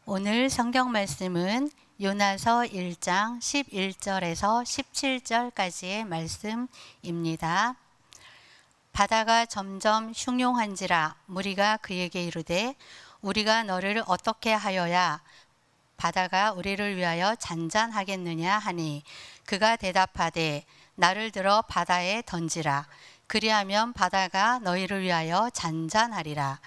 오늘 성경 말씀은 요나서 1장 11절에서 17절까지의 말씀입니다. 바다가 점점 흉흉한지라 무리가 그에게 이르되 우리가 너를 어떻게 하여야 바다가 우리를 위하여 잔잔하겠느냐 하니 그가 대답하되 나를 들어 바다에 던지라. 그리하면 바다가 너희를 위하여 잔잔하리라.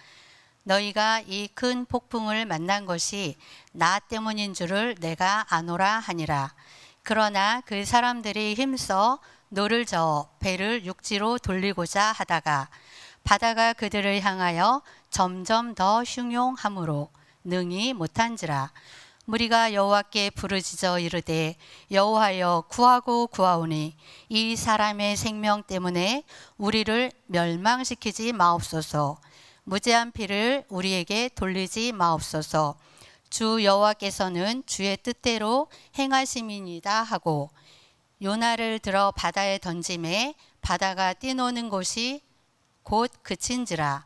너희가 이 큰 폭풍을 만난 것이 나 때문인 줄을 내가 아노라 하니라. 그러나 그 사람들이 힘써 노를 저어 배를 육지로 돌리고자 하다가 바다가 그들을 향하여 점점 더 흉흉함으로 능히 못한지라. 무리가 여호와께 부르짖어 이르되 여호와여 구하고 구하오니 이 사람의 생명 때문에 우리를 멸망시키지 마옵소서. 무죄한 피를 우리에게 돌리지 마옵소서. 주 여호와께서는 주의 뜻대로 행하심이니이다 하고 요나를 들어 바다에 던짐에 바다가 뛰노는 곳이 곧 그친지라.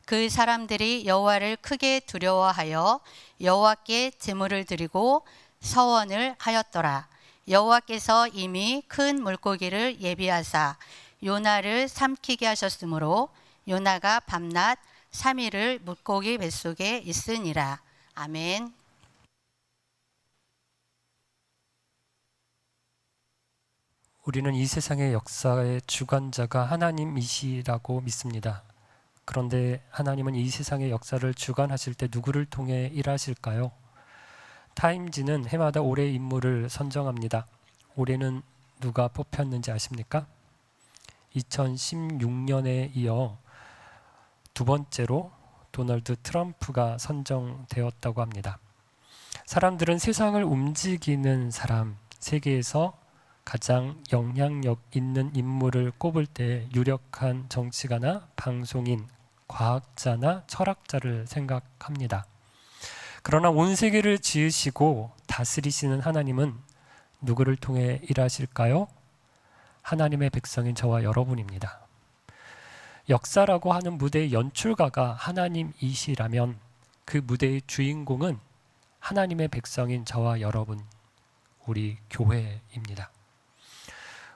그 사람들이 여호와를 크게 두려워하여 여호와께 제물을 드리고 서원을 하였더라. 여호와께서 이미 큰 물고기를 예비하사 요나를 삼키게 하셨으므로 요나가 밤낮 3일을 물고기 뱃속에 있으니라. 아멘. 우리는 이 세상의 역사의 주관자가 하나님이시라고 믿습니다. 그런데 하나님은 이 세상의 역사를 주관하실 때 누구를 통해 일하실까요? 타임지는 해마다 올해의 인물을 선정합니다. 올해는 누가 뽑혔는지 아십니까? 2016년에 이어 두 번째로 도널드 트럼프가 선정되었다고 합니다. 사람들은 세상을 움직이는 사람, 세계에서 가장 영향력 있는 인물을 꼽을 때 유력한 정치가나 방송인, 과학자나 철학자를 생각합니다. 그러나 온 세계를 지으시고 다스리시는 하나님은 누구를 통해 일하실까요? 하나님의 백성인 저와 여러분입니다. 역사라고 하는 무대의 연출가가 하나님이시라면 그 무대의 주인공은 하나님의 백성인 저와 여러분, 우리 교회입니다.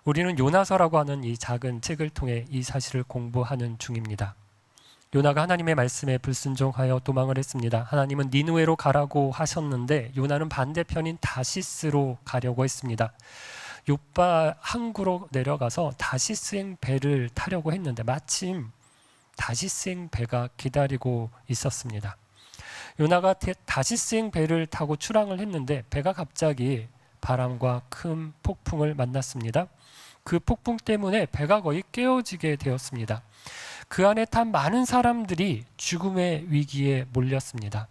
우리는 요나서라고 하는 이 작은 책을 통해 이 사실을 공부하는 중입니다. 요나가 하나님의 말씀에 불순종하여 도망을 했습니다. 하나님은 니느웨로 가라고 하셨는데 요나는 반대편인 다시스로 가려고 했습니다. 요빠 항구로 내려가서 다시스행 배를 타려고 했는데 마침 다시스행 배가 기다리고 있었습니다. 요나가 다시스행 배를 타고 출항을 했는데 배가 갑자기 바람과 큰 폭풍을 만났습니다. 그 폭풍 때문에 배가 거의 깨어지게 되었습니다. 그 안에 탄 많은 사람들이 죽음의 위기에 몰렸습니다.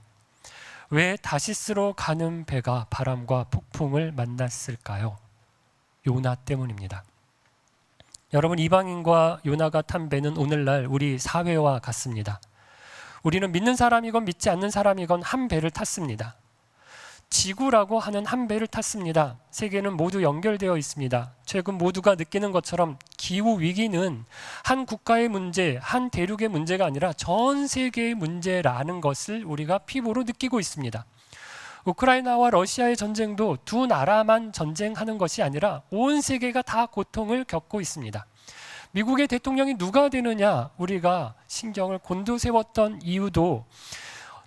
왜 다시스로 가는 배가 바람과 폭풍을 만났을까요? 요나 때문입니다. 여러분, 이방인과 요나가 탄 배는 오늘날 우리 사회와 같습니다. 우리는 믿는 사람이건 믿지 않는 사람이건 한 배를 탔습니다. 지구라고 하는 한 배를 탔습니다. 세계는 모두 연결되어 있습니다. 최근 모두가 느끼는 것처럼 기후 위기는 한 국가의 문제, 한 대륙의 문제가 아니라 전 세계의 문제라는 것을 우리가 피부로 느끼고 있습니다. 우크라이나와 러시아의 전쟁도 두 나라만 전쟁하는 것이 아니라 온 세계가 다 고통을 겪고 있습니다. 미국의 대통령이 누가 되느냐 우리가 신경을 곤두세웠던 이유도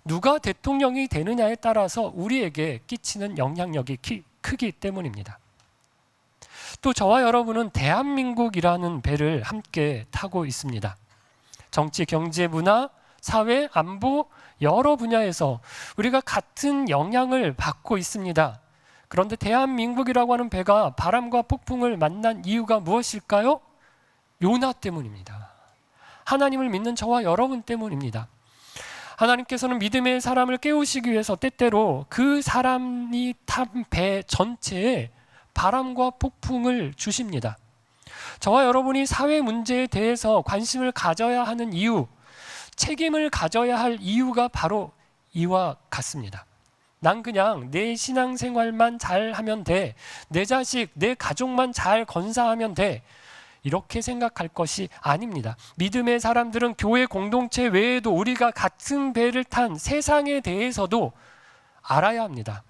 누가 대통령이 되느냐에 따라서 우리에게 끼치는 영향력이 크기 때문입니다. 또 저와 여러분은 대한민국이라는 배를 함께 타고 있습니다. 정치, 경제, 문화, 사회, 안보 여러 분야에서 우리가 같은 영향을 받고 있습니다. 그런데 대한민국이라고 하는 배가 바람과 폭풍을 만난 이유가 무엇일까요? 요나 때문입니다. 하나님을 믿는 저와 여러분 때문입니다. 하나님께서는 믿음의 사람을 깨우시기 위해서 때때로 그 사람이 탄 배 전체에 바람과 폭풍을 주십니다. 저와 여러분이 사회 문제에 대해서 관심을 가져야 하는 이유, 책임을 가져야 할 이유가 바로 이와 같습니다. 난 그냥 내 신앙생활만 잘하면 돼, 내 자식, 내 가족만 잘 건사하면 돼, 이렇게 생각할 것이 아닙니다. 믿음의 사람들은 교회 공동체 외에도 우리가 같은 배를 탄 세상에 대해서도 알아야 합니다.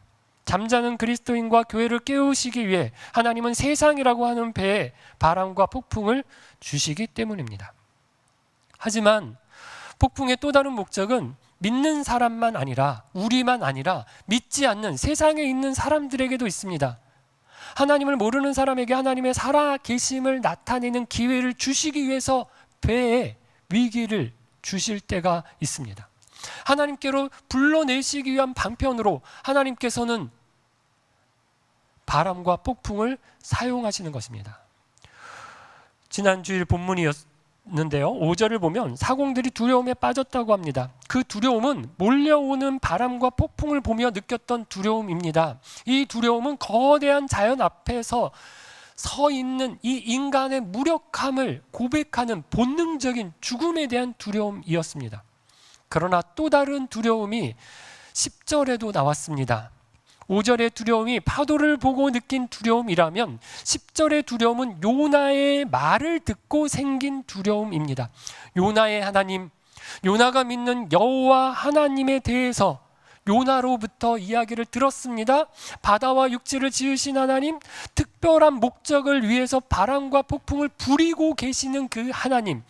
잠자는 그리스도인과 교회를 깨우시기 위해 하나님은 세상이라고 하는 배에 바람과 폭풍을 주시기 때문입니다. 하지만 폭풍의 또 다른 목적은 믿는 사람만 아니라, 우리만 아니라 믿지 않는 세상에 있는 사람들에게도 있습니다. 하나님을 모르는 사람에게 하나님의 살아계심을 나타내는 기회를 주시기 위해서 배에 위기를 주실 때가 있습니다. 하나님께로 불러내시기 위한 방편으로 하나님께서는 바람과 폭풍을 사용하시는 것입니다. 지난 주일 본문이었는데요, 5절을 보면 사공들이 두려움에 빠졌다고 합니다. 그 두려움은 몰려오는 바람과 폭풍을 보며 느꼈던 두려움입니다. 이 두려움은 거대한 자연 앞에서 서 있는 이 인간의 무력함을 고백하는 본능적인 죽음에 대한 두려움이었습니다. 그러나 또 다른 두려움이 10절에도 나왔습니다. 5절의 두려움이 파도를 보고 느낀 두려움이라면 10절의 두려움은 요나의 말을 듣고 생긴 두려움입니다. 요나의 하나님, 요나가 믿는 여호와 하나님에 대해서 요나로부터 이야기를 들었습니다. 바다와 육지를 지으신 하나님, 특별한 목적을 위해서 바람과 폭풍을 부리고 계시는 그 하나님.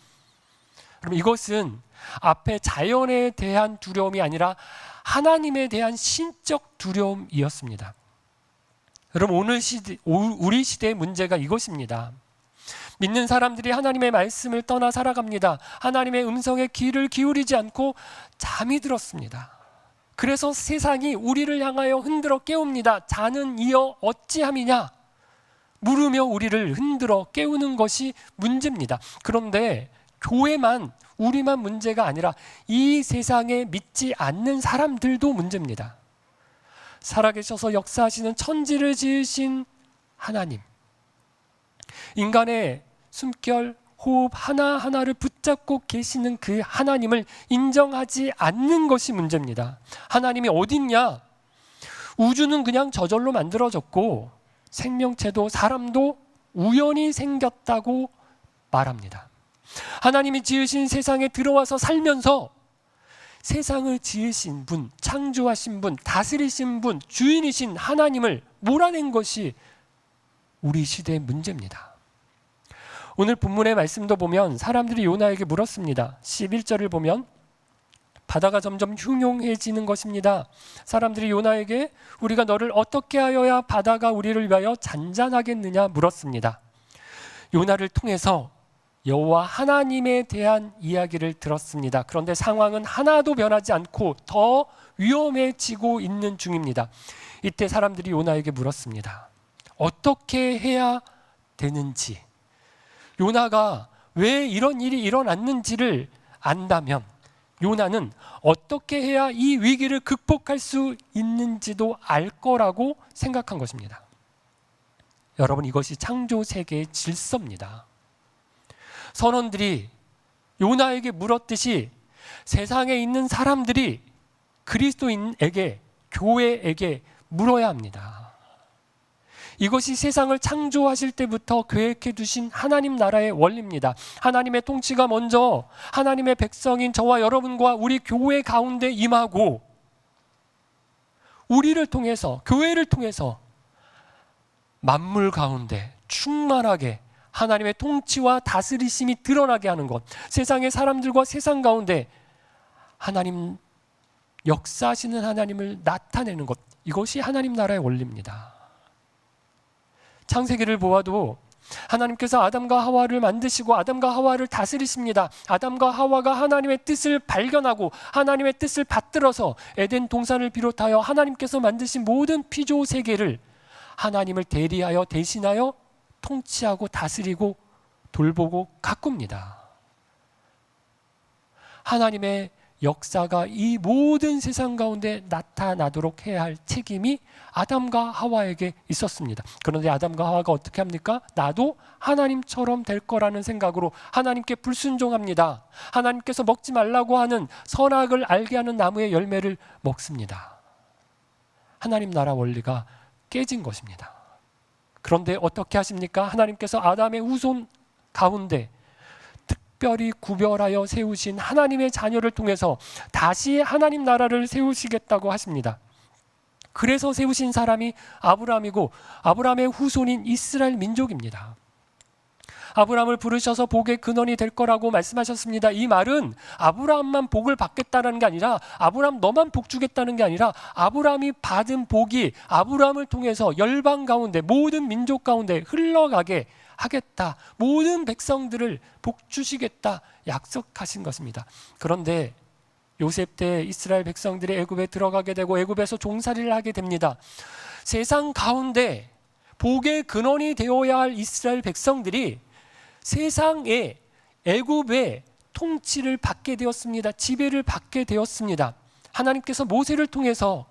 그럼 이것은 앞에 자연에 대한 두려움이 아니라 하나님에 대한 신적 두려움이었습니다. 여러분, 우리 시대의 문제가 이것입니다. 믿는 사람들이 하나님의 말씀을 떠나 살아갑니다. 하나님의 음성에 귀를 기울이지 않고 잠이 들었습니다. 그래서 세상이 우리를 향하여 흔들어 깨웁니다. 자는 이여 어찌함이냐? 물으며 우리를 흔들어 깨우는 것이 문제입니다. 그런데 교회만, 우리만 문제가 아니라 이 세상에 믿지 않는 사람들도 문제입니다. 살아계셔서 역사하시는 천지를 지으신 하나님, 인간의 숨결, 호흡 하나하나를 붙잡고 계시는 그 하나님을 인정하지 않는 것이 문제입니다. 하나님이 어딨냐? 우주는 그냥 저절로 만들어졌고 생명체도 사람도 우연히 생겼다고 말합니다. 하나님이 지으신 세상에 들어와서 살면서 세상을 지으신 분, 창조하신 분, 다스리신 분, 주인이신 하나님을 몰아낸 것이 우리 시대의 문제입니다. 오늘 본문의 말씀도 보면 사람들이 요나에게 물었습니다. 11절을 보면 바다가 점점 흉흉해지는 것입니다. 사람들이 요나에게 우리가 너를 어떻게 하여야 바다가 우리를 위하여 잔잔하겠느냐 물었습니다. 요나를 통해서 여호와 하나님에 대한 이야기를 들었습니다. 그런데 상황은 하나도 변하지 않고 더 위험해지고 있는 중입니다. 이때 사람들이 요나에게 물었습니다. 어떻게 해야 되는지, 요나가 왜 이런 일이 일어났는지를 안다면 요나는 어떻게 해야 이 위기를 극복할 수 있는지도 알 거라고 생각한 것입니다. 여러분, 이것이 창조 세계의 질서입니다. 선원들이 요나에게 물었듯이 세상에 있는 사람들이 그리스도인에게, 교회에게 물어야 합니다. 이것이 세상을 창조하실 때부터 계획해 두신 하나님 나라의 원리입니다. 하나님의 통치가 먼저 하나님의 백성인 저와 여러분과 우리 교회 가운데 임하고 우리를 통해서, 교회를 통해서 만물 가운데 충만하게 하나님의 통치와 다스리심이 드러나게 하는 것, 세상의 사람들과 세상 가운데 하나님, 역사하시는 하나님을 나타내는 것, 이것이 하나님 나라의 원리입니다. 창세기를 보아도 하나님께서 아담과 하와를 만드시고 아담과 하와를 다스리십니다. 아담과 하와가 하나님의 뜻을 발견하고 하나님의 뜻을 받들어서 에덴 동산을 비롯하여 하나님께서 만드신 모든 피조 세계를 하나님을 대리하여 대신하여 통치하고 다스리고 돌보고 가꿉니다. 하나님의 역사가 이 모든 세상 가운데 나타나도록 해야 할 책임이 아담과 하와에게 있었습니다. 그런데 아담과 하와가 어떻게 합니까? 나도 하나님처럼 될 거라는 생각으로 하나님께 불순종합니다. 하나님께서 먹지 말라고 하는 선악을 알게 하는 나무의 열매를 먹습니다. 하나님 나라 원리가 깨진 것입니다. 그런데 어떻게 하십니까? 하나님께서 아담의 후손 가운데 특별히 구별하여 세우신 하나님의 자녀를 통해서 다시 하나님 나라를 세우시겠다고 하십니다. 그래서 세우신 사람이 아브라함이고 아브라함의 후손인 이스라엘 민족입니다. 아브라함을 부르셔서 복의 근원이 될 거라고 말씀하셨습니다. 이 말은 아브라함만 복을 받겠다는 게 아니라, 아브라함 너만 복 주겠다는 게 아니라, 아브라함이 받은 복이 아브라함을 통해서 열방 가운데, 모든 민족 가운데 흘러가게 하겠다, 모든 백성들을 복 주시겠다 약속하신 것입니다. 그런데 요셉 때 이스라엘 백성들이 애굽에 들어가게 되고 애굽에서 종살이를 하게 됩니다. 세상 가운데 복의 근원이 되어야 할 이스라엘 백성들이 세상에, 애굽의 통치를 받게 되었습니다. 지배를 받게 되었습니다. 하나님께서 모세를 통해서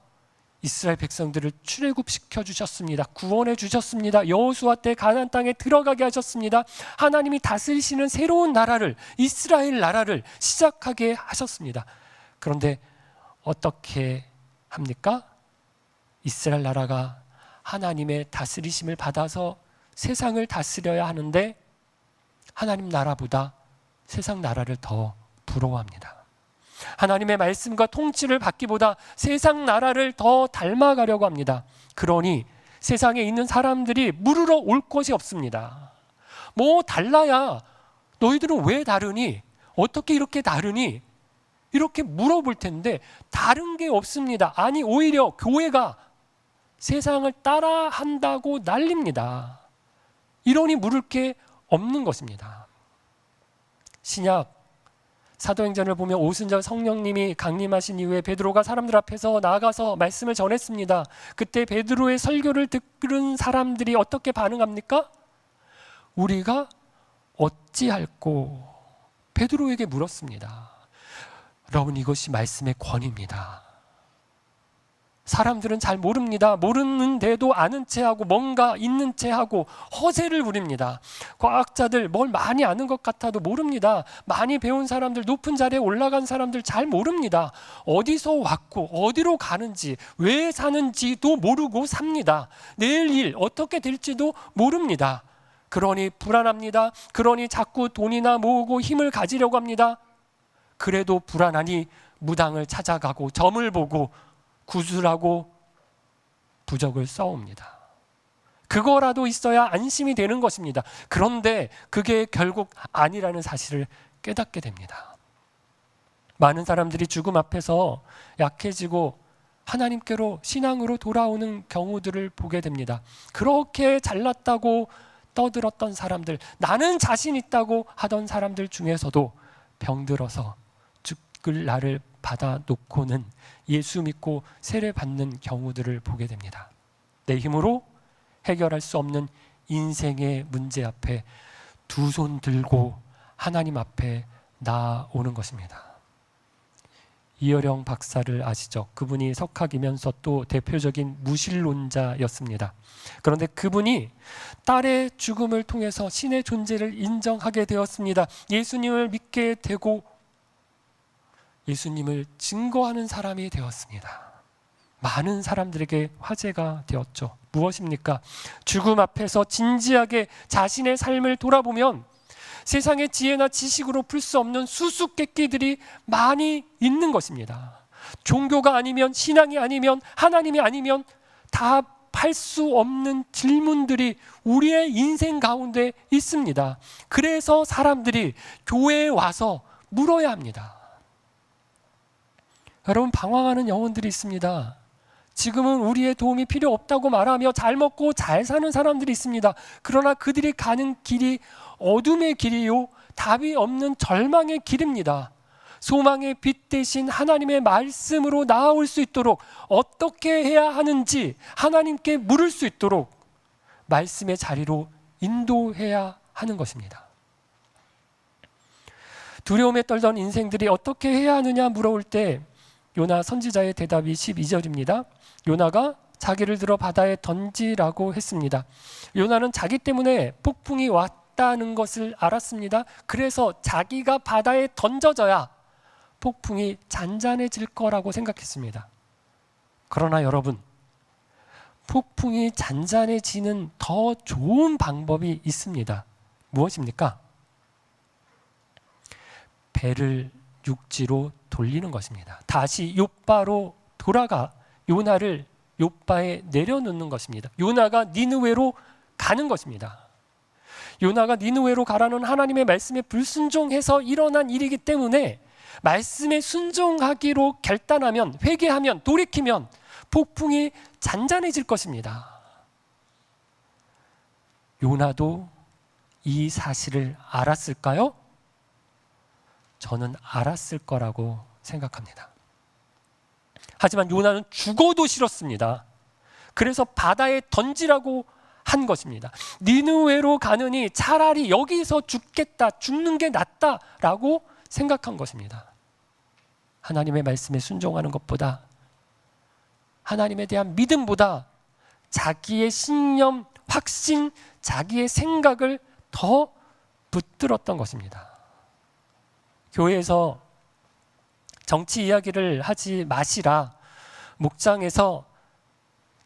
이스라엘 백성들을 출애굽시켜 주셨습니다. 구원해 주셨습니다. 여호수아 때 가나안 땅에 들어가게 하셨습니다. 하나님이 다스리시는 새로운 나라를, 이스라엘 나라를 시작하게 하셨습니다. 그런데 어떻게 합니까? 이스라엘 나라가 하나님의 다스리심을 받아서 세상을 다스려야 하는데 하나님 나라보다 세상 나라를 더 부러워합니다. 하나님의 말씀과 통치를 받기보다 세상 나라를 더 닮아가려고 합니다. 그러니 세상에 있는 사람들이 물으러 올 것이 없습니다. 뭐 달라야, 너희들은 왜 다르니? 어떻게 이렇게 다르니? 이렇게 물어볼 텐데 다른 게 없습니다. 아니, 오히려 교회가 세상을 따라한다고 난립니다. 이러니 물을 게 없는 것입니다. 신약 사도행전을 보면 오순절 성령님이 강림하신 이후에 베드로가 사람들 앞에서 나아가서 말씀을 전했습니다. 그때 베드로의 설교를 들은 사람들이 어떻게 반응합니까? 우리가 어찌할꼬? 베드로에게 물었습니다. 여러분, 이것이 말씀의 권위입니다. 사람들은 잘 모릅니다. 모르는데도 아는 체하고 뭔가 있는 체하고 허세를 부립니다. 과학자들 뭘 많이 아는 것 같아도 모릅니다. 많이 배운 사람들, 높은 자리에 올라간 사람들 잘 모릅니다. 어디서 왔고 어디로 가는지, 왜 사는지도 모르고 삽니다. 내일 일 어떻게 될지도 모릅니다. 그러니 불안합니다. 그러니 자꾸 돈이나 모으고 힘을 가지려고 합니다. 그래도 불안하니 무당을 찾아가고 점을 보고 구슬하고 부적을 써옵니다. 그거라도 있어야 안심이 되는 것입니다. 그런데 그게 결국 아니라는 사실을 깨닫게 됩니다. 많은 사람들이 죽음 앞에서 약해지고 하나님께로, 신앙으로 돌아오는 경우들을 보게 됩니다. 그렇게 잘났다고 떠들었던 사람들, 나는 자신 있다고 하던 사람들 중에서도 병들어서 죽을 날을 받아놓고는 예수 믿고 세례받는 경우들을 보게 됩니다. 내 힘으로 해결할 수 없는 인생의 문제 앞에 두 손 들고 하나님 앞에 나오는 것입니다. 이어령 박사를 아시죠? 그분이 석학이면서 또 대표적인 무신론자였습니다. 그런데 그분이 딸의 죽음을 통해서 신의 존재를 인정하게 되었습니다. 예수님을 믿게 되고 예수님을 증거하는 사람이 되었습니다. 많은 사람들에게 화제가 되었죠. 무엇입니까? 죽음 앞에서 진지하게 자신의 삶을 돌아보면 세상의 지혜나 지식으로 풀 수 없는 수수께끼들이 많이 있는 것입니다. 종교가 아니면, 신앙이 아니면, 하나님이 아니면 답할 수 없는 질문들이 우리의 인생 가운데 있습니다. 그래서 사람들이 교회에 와서 물어야 합니다. 여러분, 방황하는 영혼들이 있습니다. 지금은 우리의 도움이 필요 없다고 말하며 잘 먹고 잘 사는 사람들이 있습니다. 그러나 그들이 가는 길이 어둠의 길이요, 답이 없는 절망의 길입니다. 소망의 빛 대신 하나님의 말씀으로 나아올 수 있도록 어떻게 해야 하는지 하나님께 물을 수 있도록 말씀의 자리로 인도해야 하는 것입니다. 두려움에 떨던 인생들이 어떻게 해야 하느냐 물어올 때 요나 선지자의 대답이 12절입니다. 요나가 자기를 들어 바다에 던지라고 했습니다. 요나는 자기 때문에 폭풍이 왔다는 것을 알았습니다. 그래서 자기가 바다에 던져져야 폭풍이 잔잔해질 거라고 생각했습니다. 그러나 여러분, 폭풍이 잔잔해지는 더 좋은 방법이 있습니다. 무엇입니까? 배를 육지로 돌리는 것입니다. 다시 욥바로 돌아가 요나를 욥바에 내려놓는 것입니다. 요나가 니느웨로 가는 것입니다. 요나가 니느웨로 가라는 하나님의 말씀에 불순종해서 일어난 일이기 때문에 말씀에 순종하기로 결단하면, 회개하면, 돌이키면 폭풍이 잔잔해질 것입니다. 요나도 이 사실을 알았을까요? 저는 알았을 거라고 생각합니다. 하지만 요나는 죽어도 싫었습니다. 그래서 바다에 던지라고 한 것입니다. 니느웨로 가느니 차라리 여기서 죽겠다, 죽는 게 낫다라고 생각한 것입니다. 하나님의 말씀에 순종하는 것보다, 하나님에 대한 믿음보다 자기의 신념, 확신, 자기의 생각을 더 붙들었던 것입니다. 교회에서 정치 이야기를 하지 마시라, 목장에서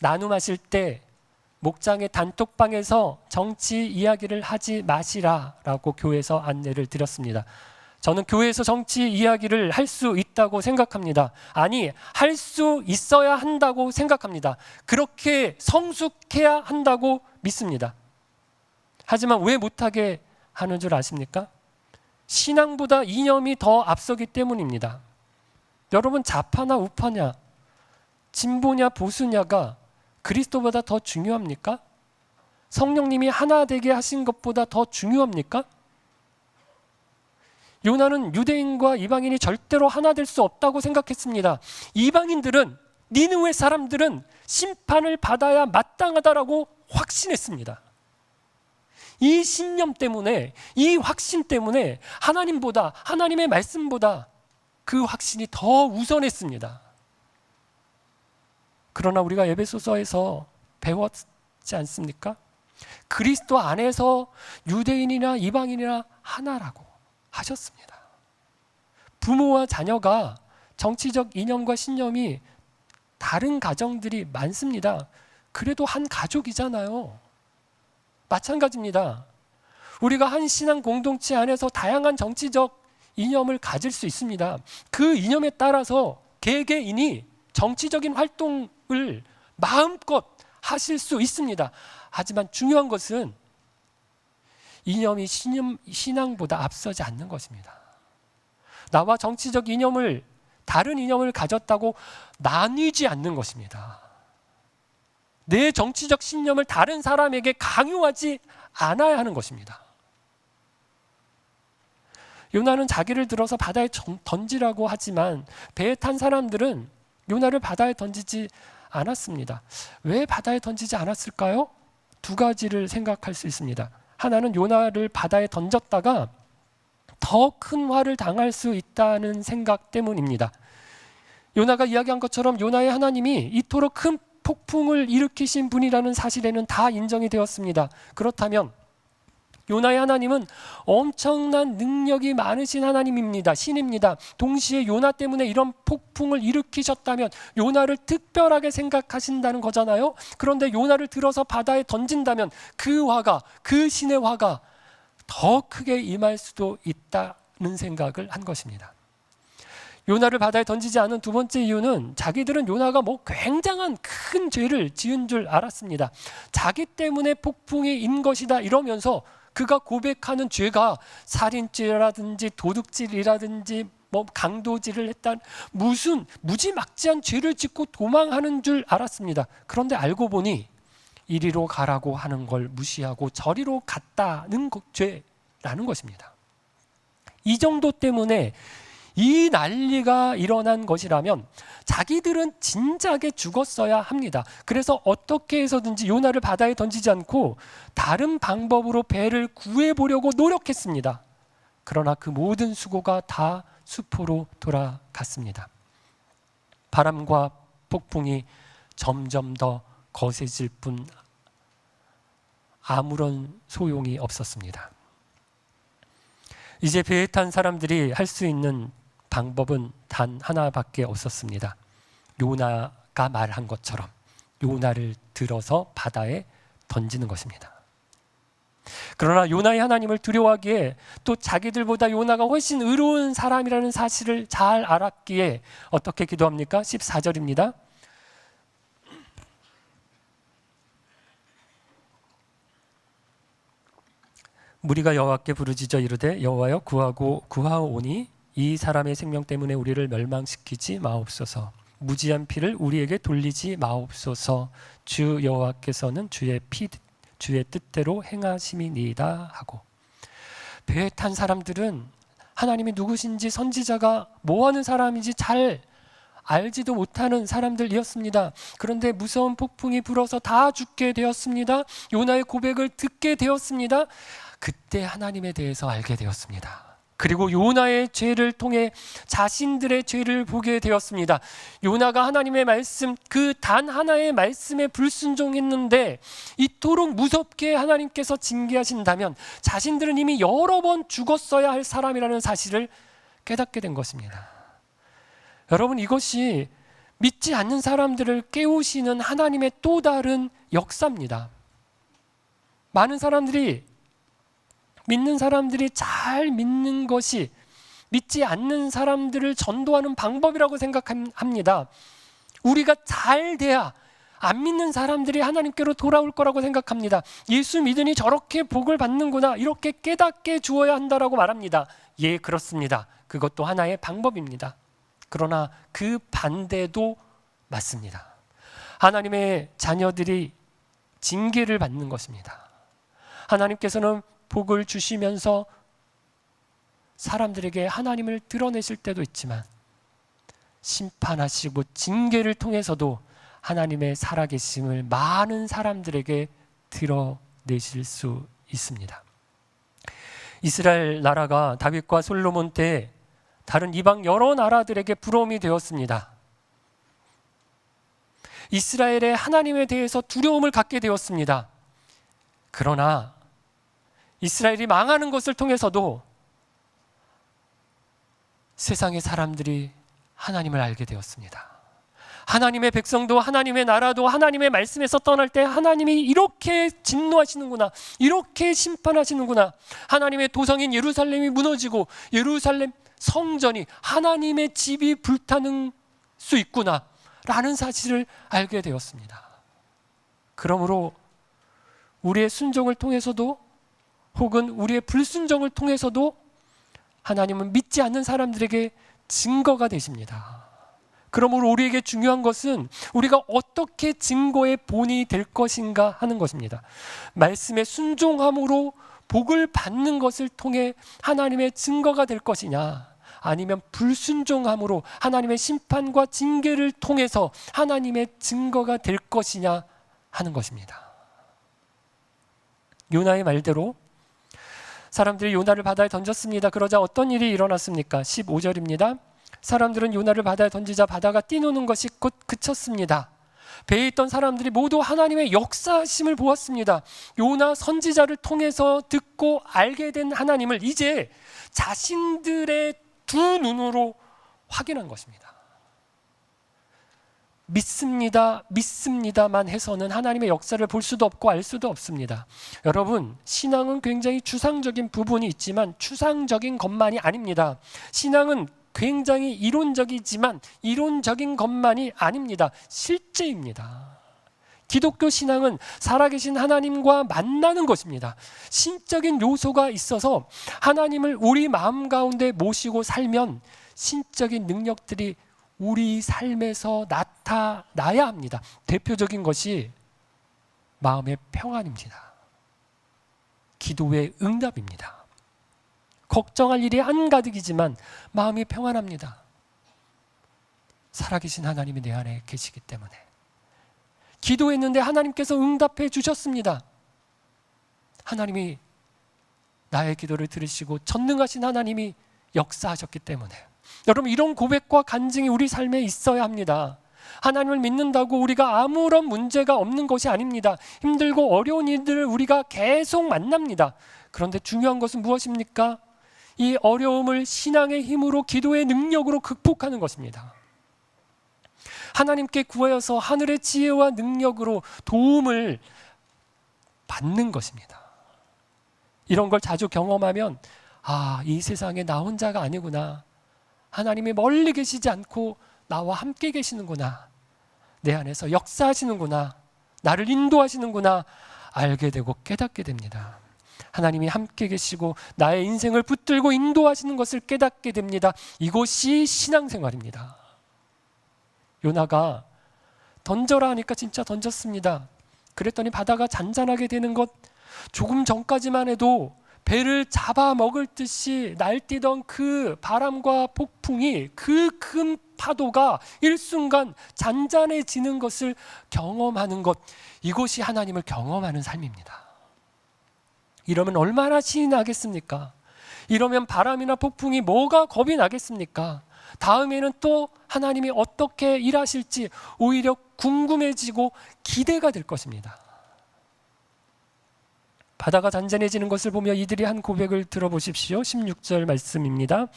나눔하실 때 목장의 단톡방에서 정치 이야기를 하지 마시라라고 교회에서 안내를 드렸습니다. 저는 교회에서 정치 이야기를 할 수 있다고 생각합니다. 아니, 할 수 있어야 한다고 생각합니다. 그렇게 성숙해야 한다고 믿습니다. 하지만 왜 못하게 하는 줄 아십니까? 신앙보다 이념이 더 앞서기 때문입니다. 여러분, 좌파냐 우파냐, 진보냐 보수냐가 그리스도보다 더 중요합니까? 성령님이 하나 되게 하신 것보다 더 중요합니까? 요나는 유대인과 이방인이 절대로 하나 될 수 없다고 생각했습니다. 이방인들은, 니느웨 사람들은 심판을 받아야 마땅하다라고 확신했습니다. 이 신념 때문에, 이 확신 때문에 하나님보다, 하나님의 말씀보다 그 확신이 더 우선했습니다. 그러나 우리가 에베소서에서 배웠지 않습니까? 그리스도 안에서 유대인이나 이방인이나 하나라고 하셨습니다. 부모와 자녀가 정치적 이념과 신념이 다른 가정들이 많습니다. 그래도 한 가족이잖아요. 마찬가지입니다. 우리가 한 신앙 공동체 안에서 다양한 정치적 이념을 가질 수 있습니다. 그 이념에 따라서 개개인이 정치적인 활동을 마음껏 하실 수 있습니다. 하지만 중요한 것은 이념이 신앙보다 앞서지 않는 것입니다. 나와 정치적 이념을, 다른 이념을 가졌다고 나뉘지 않는 것입니다. 내 정치적 신념을 다른 사람에게 강요하지 않아야 하는 것입니다. 요나는 자기를 들어서 바다에 던지라고 하지만 배에 탄 사람들은 요나를 바다에 던지지 않았습니다. 왜 바다에 던지지 않았을까요? 두 가지를 생각할 수 있습니다. 하나는 요나를 바다에 던졌다가 더 큰 화를 당할 수 있다는 생각 때문입니다. 요나가 이야기한 것처럼 요나의 하나님이 이토록 큰 폭풍을 일으키신 분이라는 사실에는 다 인정이 되었습니다. 그렇다면 요나의 하나님은 엄청난 능력이 많으신 하나님입니다. 신입니다. 동시에 요나 때문에 이런 폭풍을 일으키셨다면 요나를 특별하게 생각하신다는 거잖아요. 그런데 요나를 들어서 바다에 던진다면 그 화가, 그 신의 화가 더 크게 임할 수도 있다는 생각을 한 것입니다. 요나를 바다에 던지지 않은 두 번째 이유는 자기들은 요나가 굉장한 큰 죄를 지은 줄 알았습니다. 자기 때문에 폭풍이 인 것이다 이러면서 그가 고백하는 죄가 살인죄라든지 도둑질이라든지 강도질을 했다는 무슨 무지막지한 죄를 짓고 도망하는 줄 알았습니다. 그런데 알고 보니 이리로 가라고 하는 걸 무시하고 저리로 갔다는 죄라는 것입니다. 이 정도 때문에 이 난리가 일어난 것이라면 자기들은 진작에 죽었어야 합니다. 그래서 어떻게 해서든지 요나를 바다에 던지지 않고 다른 방법으로 배를 구해보려고 노력했습니다. 그러나 그 모든 수고가 다 수포로 돌아갔습니다. 바람과 폭풍이 점점 더 거세질 뿐 아무런 소용이 없었습니다. 이제 배에 탄 사람들이 할 수 있는 방법은 단 하나밖에 없었습니다. 요나가 말한 것처럼 요나를 들어서 바다에 던지는 것입니다. 그러나 요나의 하나님을 두려워하기에 또 자기들보다 요나가 훨씬 의로운 사람이라는 사실을 잘 알았기에 어떻게 기도합니까? 14절입니다. 무리가 여호와께 부르짖어 이르되 여호와여 구하오니 이 사람의 생명 때문에 우리를 멸망시키지 마옵소서. 무지한 피를 우리에게 돌리지 마옵소서. 주 여호와께서는 주의 뜻대로 행하심이니이다 하고. 배에 탄 사람들은 하나님이 누구신지, 선지자가 뭐하는 사람인지 잘 알지도 못하는 사람들이었습니다. 그런데 무서운 폭풍이 불어서 다 죽게 되었습니다. 요나의 고백을 듣게 되었습니다. 그때 하나님에 대해서 알게 되었습니다. 그리고 요나의 죄를 통해 자신들의 죄를 보게 되었습니다. 요나가 하나님의 말씀, 그 단 하나의 말씀에 불순종했는데 이토록 무섭게 하나님께서 징계하신다면 자신들은 이미 여러 번 죽었어야 할 사람이라는 사실을 깨닫게 된 것입니다. 여러분, 이것이 믿지 않는 사람들을 깨우시는 하나님의 또 다른 역사입니다. 많은 사람들이, 믿는 사람들이 잘 믿는 것이 믿지 않는 사람들을 전도하는 방법이라고 생각합니다. 우리가 잘 돼야 안 믿는 사람들이 하나님께로 돌아올 거라고 생각합니다. 예수 믿으니 저렇게 복을 받는구나, 이렇게 깨닫게 주어야 한다라고 말합니다. 예, 그렇습니다. 그것도 하나의 방법입니다. 그러나 그 반대도 맞습니다. 하나님의 자녀들이 징계를 받는 것입니다. 하나님께서는 복을 주시면서 사람들에게 하나님을 드러내실 때도 있지만 심판하시고 징계를 통해서도 하나님의 살아계심을 많은 사람들에게 드러내실 수 있습니다. 이스라엘 나라가 다윗과 솔로몬 때 다른 이방 여러 나라들에게 부러움이 되었습니다. 이스라엘의 하나님에 대해서 두려움을 갖게 되었습니다. 그러나 이스라엘이 망하는 것을 통해서도 세상의 사람들이 하나님을 알게 되었습니다. 하나님의 백성도, 하나님의 나라도 하나님의 말씀에서 떠날 때 하나님이 이렇게 진노하시는구나, 이렇게 심판하시는구나, 하나님의 도성인 예루살렘이 무너지고 예루살렘 성전이, 하나님의 집이 불타는 수 있구나 라는 사실을 알게 되었습니다. 그러므로 우리의 순종을 통해서도 혹은 우리의 불순종을 통해서도 하나님은 믿지 않는 사람들에게 증거가 되십니다. 그러므로 우리에게 중요한 것은 우리가 어떻게 증거의 본이 될 것인가 하는 것입니다. 말씀에 순종함으로 복을 받는 것을 통해 하나님의 증거가 될 것이냐, 아니면 불순종함으로 하나님의 심판과 징계를 통해서 하나님의 증거가 될 것이냐 하는 것입니다. 요나의 말대로 사람들이 요나를 바다에 던졌습니다. 그러자 어떤 일이 일어났습니까? 15절입니다. 사람들은 요나를 바다에 던지자 바다가 뛰노는 것이 곧 그쳤습니다. 배에 있던 사람들이 모두 하나님의 역사하심을 보았습니다. 요나 선지자를 통해서 듣고 알게 된 하나님을 이제 자신들의 두 눈으로 확인한 것입니다. 믿습니다만 해서는 하나님의 역사를 볼 수도 없고 알 수도 없습니다. 여러분, 신앙은 굉장히 추상적인 부분이 있지만 추상적인 것만이 아닙니다. 신앙은 굉장히 이론적이지만 이론적인 것만이 아닙니다. 실제입니다. 기독교 신앙은 살아계신 하나님과 만나는 것입니다. 신적인 요소가 있어서 하나님을 우리 마음 가운데 모시고 살면 신적인 능력들이 우리 삶에서 나타나야 합니다. 대표적인 것이 마음의 평안입니다. 기도의 응답입니다. 걱정할 일이 한가득이지만 마음이 평안합니다. 살아계신 하나님이 내 안에 계시기 때문에. 기도했는데 하나님께서 응답해 주셨습니다. 하나님이 나의 기도를 들으시고 전능하신 하나님이 역사하셨기 때문에. 여러분, 이런 고백과 간증이 우리 삶에 있어야 합니다. 하나님을 믿는다고 우리가 아무런 문제가 없는 것이 아닙니다. 힘들고 어려운 일들을 우리가 계속 만납니다. 그런데 중요한 것은 무엇입니까? 이 어려움을 신앙의 힘으로, 기도의 능력으로 극복하는 것입니다. 하나님께 구하여서 하늘의 지혜와 능력으로 도움을 받는 것입니다. 이런 걸 자주 경험하면 이 세상에 나 혼자가 아니구나. 하나님이 멀리 계시지 않고 나와 함께 계시는구나. 내 안에서 역사하시는구나. 나를 인도하시는구나. 알게 되고 깨닫게 됩니다. 하나님이 함께 계시고 나의 인생을 붙들고 인도하시는 것을 깨닫게 됩니다. 이것이 신앙생활입니다. 요나가 던져라 하니까 진짜 던졌습니다. 그랬더니 바다가 잔잔하게 되는 것, 조금 전까지만 해도 배를 잡아먹을 듯이 날뛰던 그 바람과 폭풍이, 그 큰 파도가 일순간 잔잔해지는 것을 경험하는 것, 이것이 하나님을 경험하는 삶입니다. 이러면 얼마나 신이 나겠습니까? 이러면 바람이나 폭풍이 뭐가 겁이 나겠습니까? 다음에는 또 하나님이 어떻게 일하실지 오히려 궁금해지고 기대가 될 것입니다. 바다가 잔잔해지는 것을 보며 이들이 한 고백을 들어보십시오. 16절 말씀입니다.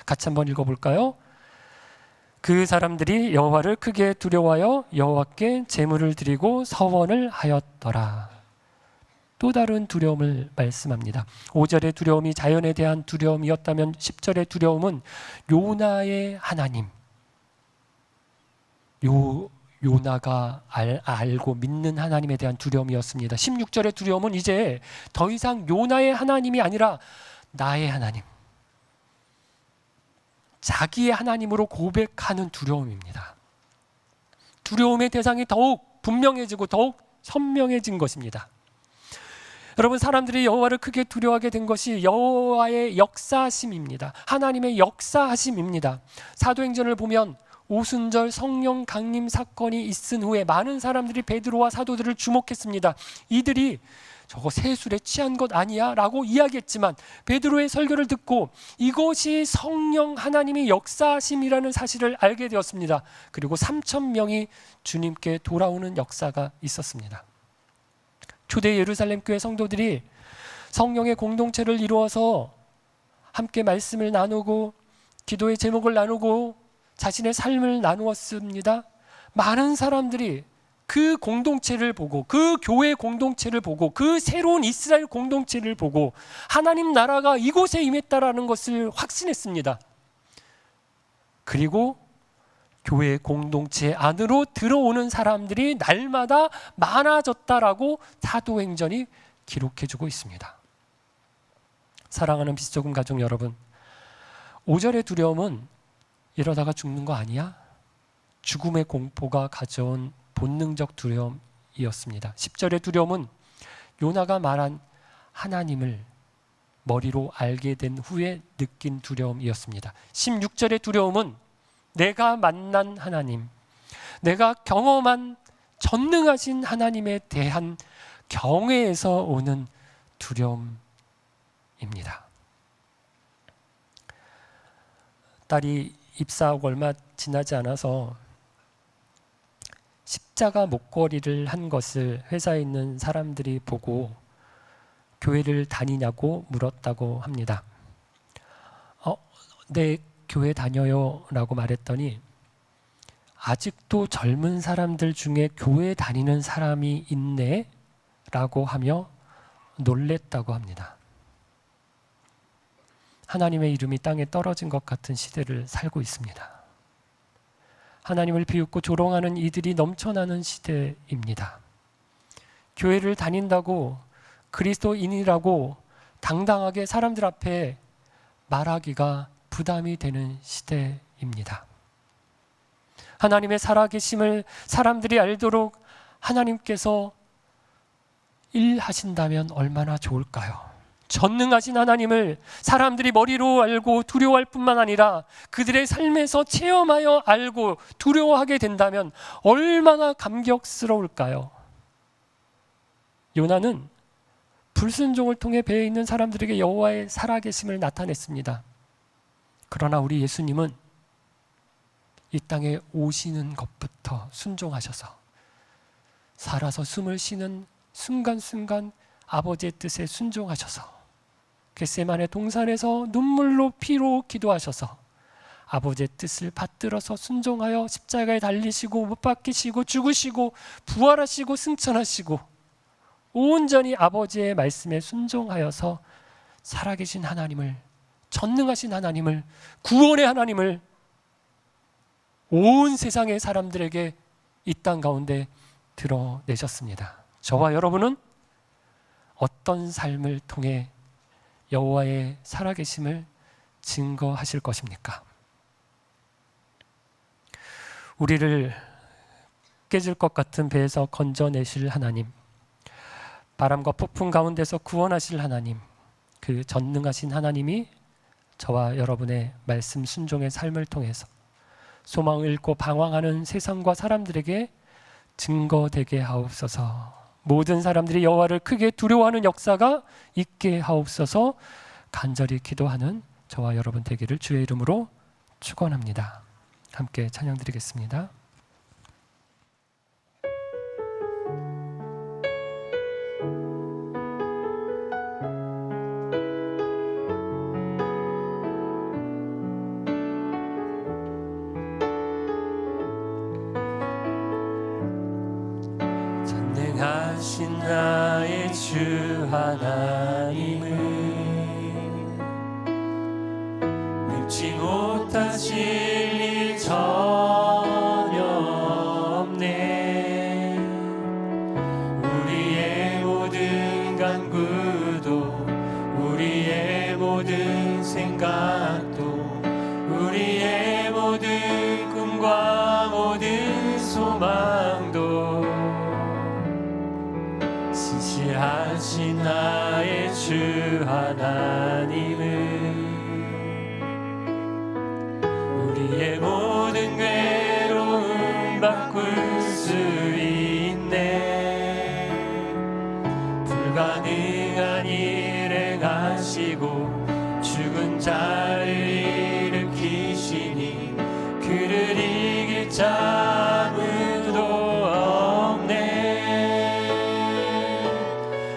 같이 한번 읽어볼까요? 그 사람들이 여호와를 크게 두려워하여 여호와께 제물을 드리고 서원을 하였더라. 또 다른 두려움을 말씀합니다. 5절의 두려움이 자연에 대한 두려움이었다면 10절의 두려움은 요나의 하나님, 요나가 알고 믿는 하나님에 대한 두려움이었습니다. 16절의 두려움은 이제 더 이상 요나의 하나님이 아니라 나의 하나님, 자기의 하나님으로 고백하는 두려움입니다. 두려움의 대상이 더욱 분명해지고 더욱 선명해진 것입니다. 여러분, 사람들이 여호와를 크게 두려워하게 된 것이 여호와의 역사하심입니다. 하나님의 역사하심입니다. 사도행전을 보면 오순절 성령 강림 사건이 있은 후에 많은 사람들이 베드로와 사도들을 주목했습니다. 이들이 저거 세술에 취한 것 아니야? 라고 이야기했지만 베드로의 설교를 듣고 이것이 성령 하나님의 역사하심이라는 사실을 알게 되었습니다. 그리고 3,000명이 주님께 돌아오는 역사가 있었습니다. 초대 예루살렘 교회 성도들이 성령의 공동체를 이루어서 함께 말씀을 나누고 기도의 제목을 나누고 자신의 삶을 나누었습니다. 많은 사람들이 그 공동체를 보고, 그 교회 공동체를 보고, 그 새로운 이스라엘 공동체를 보고 하나님 나라가 이곳에 임했다라는 것을 확신했습니다. 그리고 교회 공동체 안으로 들어오는 사람들이 날마다 많아졌다라고 사도행전이 기록해주고 있습니다. 사랑하는 비스조금 가족 여러분, 5절의 두려움은 이러다가 죽는 거 아니야? 죽음의 공포가 가져온 본능적 두려움이었습니다. 10절의 두려움은 요나가 말한 하나님을 머리로 알게 된 후에 느낀 두려움이었습니다. 16절의 두려움은 내가 만난 하나님, 내가 경험한 전능하신 하나님에 대한 경외에서 오는 두려움입니다. 딸이 입사하고 얼마 지나지 않아서 십자가 목걸이를 한 것을 회사에 있는 사람들이 보고 교회를 다니냐고 물었다고 합니다. 네, 교회 다녀요 라고 말했더니 아직도 젊은 사람들 중에 교회 다니는 사람이 있네 라고 하며 놀랬다고 합니다. 하나님의 이름이 땅에 떨어진 것 같은 시대를 살고 있습니다. 하나님을 비웃고 조롱하는 이들이 넘쳐나는 시대입니다. 교회를 다닌다고 그리스도인이라고 당당하게 사람들 앞에 말하기가 부담이 되는 시대입니다. 하나님의 살아계심을 사람들이 알도록 하나님께서 일하신다면 얼마나 좋을까요? 전능하신 하나님을 사람들이 머리로 알고 두려워할 뿐만 아니라 그들의 삶에서 체험하여 알고 두려워하게 된다면 얼마나 감격스러울까요? 요나는 불순종을 통해 배에 있는 사람들에게 여호와의 살아계심을 나타냈습니다. 그러나 우리 예수님은 이 땅에 오시는 것부터 순종하셔서 살아서 숨을 쉬는 순간순간 아버지의 뜻에 순종하셔서 겟세마네 동산에서 눈물로 피로 기도하셔서 아버지의 뜻을 받들어서 순종하여 십자가에 달리시고 못 박히시고 죽으시고 부활하시고 승천하시고 온전히 아버지의 말씀에 순종하여서 살아계신 하나님을, 전능하신 하나님을, 구원의 하나님을 온 세상의 사람들에게 이 땅 가운데 드러내셨습니다. 저와 여러분은 어떤 삶을 통해 여호와의 살아계심을 증거하실 것입니까? 우리를 깨질 것 같은 배에서 건져내실 하나님, 바람과 폭풍 가운데서 구원하실 하나님, 그 전능하신 하나님이 저와 여러분의 말씀 순종의 삶을 통해서 소망을 잃고 방황하는 세상과 사람들에게 증거되게 하옵소서. 모든 사람들이 여호와를 크게 두려워하는 역사가 있게 하옵소서. 간절히 기도하는 저와 여러분 되기를 주의 이름으로 축원합니다. 함께 찬양 드리겠습니다. 전능하신 나의 주 하나님을 늙지 못하실 일 전혀 없네. 우리의 모든 간구도 우리의 모든 생각도 우리의 모든 꿈과 모든 소망도 신실하신 나의 주 하나님을 우리의 모든 괴로움 바꿀 수 있네. 불가능한 일을 행하시고 죽은 자를 일으키시니 그를 이길 자 아무도 없네.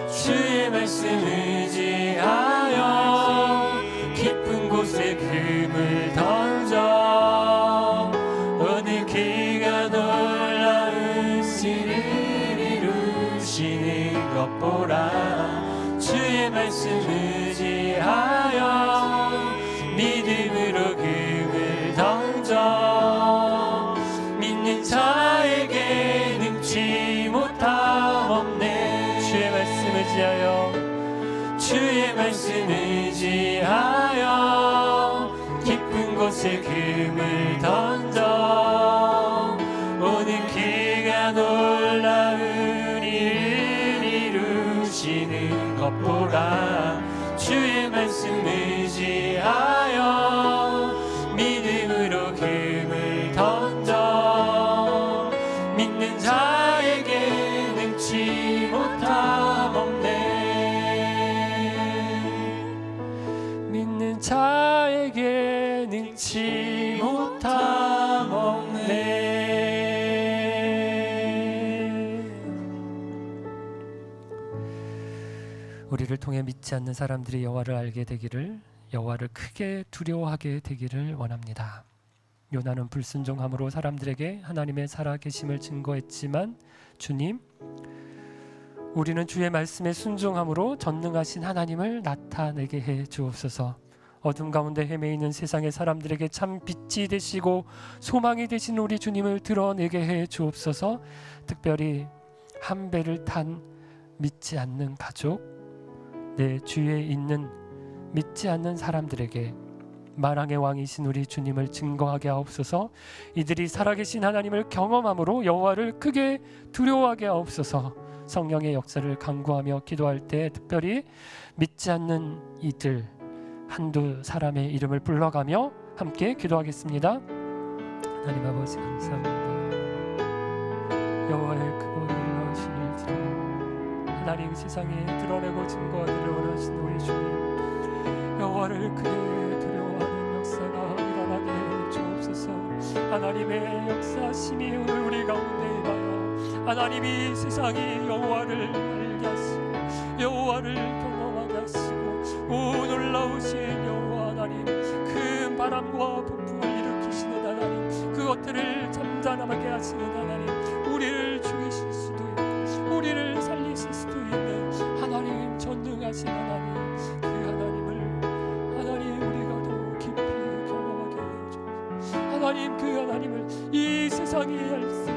주의 말씀 의지하여 깊은 곳에 금을 던져 어느 그가 놀라운 일을 이루시는 것 보라. 주의 말씀 의지하여 믿음으로 금을 던져 믿는 자에게 능치 못함 없네. 주의 말씀 의지하여 주의 말씀 의지하여 깊은 곳에 금을 던져 오늘 그가 놀라운 일을 이루시는 것 보라. 주의 말씀 의지하여 믿음으로 금을 던져 믿는 자에게 능치 못함 없네. 믿는 자에게 능치 못함 없네. 우리를 통해 믿지 않는 사람들이 여호와를 알게 되기를, 여호와를 크게 두려워하게 되기를 원합니다. 요나는 불순종함으로 사람들에게 하나님의 살아계심을 증거했지만 주님, 우리는 주의 말씀에 순종함으로 전능하신 하나님을 나타내게 해 주옵소서. 어둠 가운데 헤매이는 세상의 사람들에게 참 빛이 되시고 소망이 되신 우리 주님을 드러내게 해 주옵소서. 특별히 한 배를 탄 믿지 않는 가족, 내 주위에 있는 믿지 않는 사람들에게 만왕의 왕이신 우리 주님을 증거하게 하옵소서. 이들이 살아계신 하나님을 경험함으로 여호와를 크게 두려워하게 하옵소서. 성령의 역사를 간구하며 기도할 때 특별히 믿지 않는 이들 한두 사람의 이름을 불러가며 함께 기도하겠습니다. 하나님 아버지 감사합니다. 여호와의 크고 놀라우신 일들 하나님 세상에 드러내고 증거하기를 원하신 우리 주님, 여호와를 크게 두려워하는 역사가 일어나게 해 주옵소서. 하나님의 역사심이 오늘 우리 가운데 임하여 하나님이 세상이 여호와를 알게 하시고 여호와를 경험하게 하시고 오 놀라우신 여호와 하나님, 큰 바람과 폭풍을 일으키시는 하나님, 그것들을 잠잠하게 하시는 하나님, 우리를 죽이실 수도 있고 우리를 살리실 수도 있는 하나님, 전능하신 하나님, 그 하나님을 하나님 우리가 더 깊이 경험하게 해주옵소서. 하나님 그 하나님을 이 세상이 알 수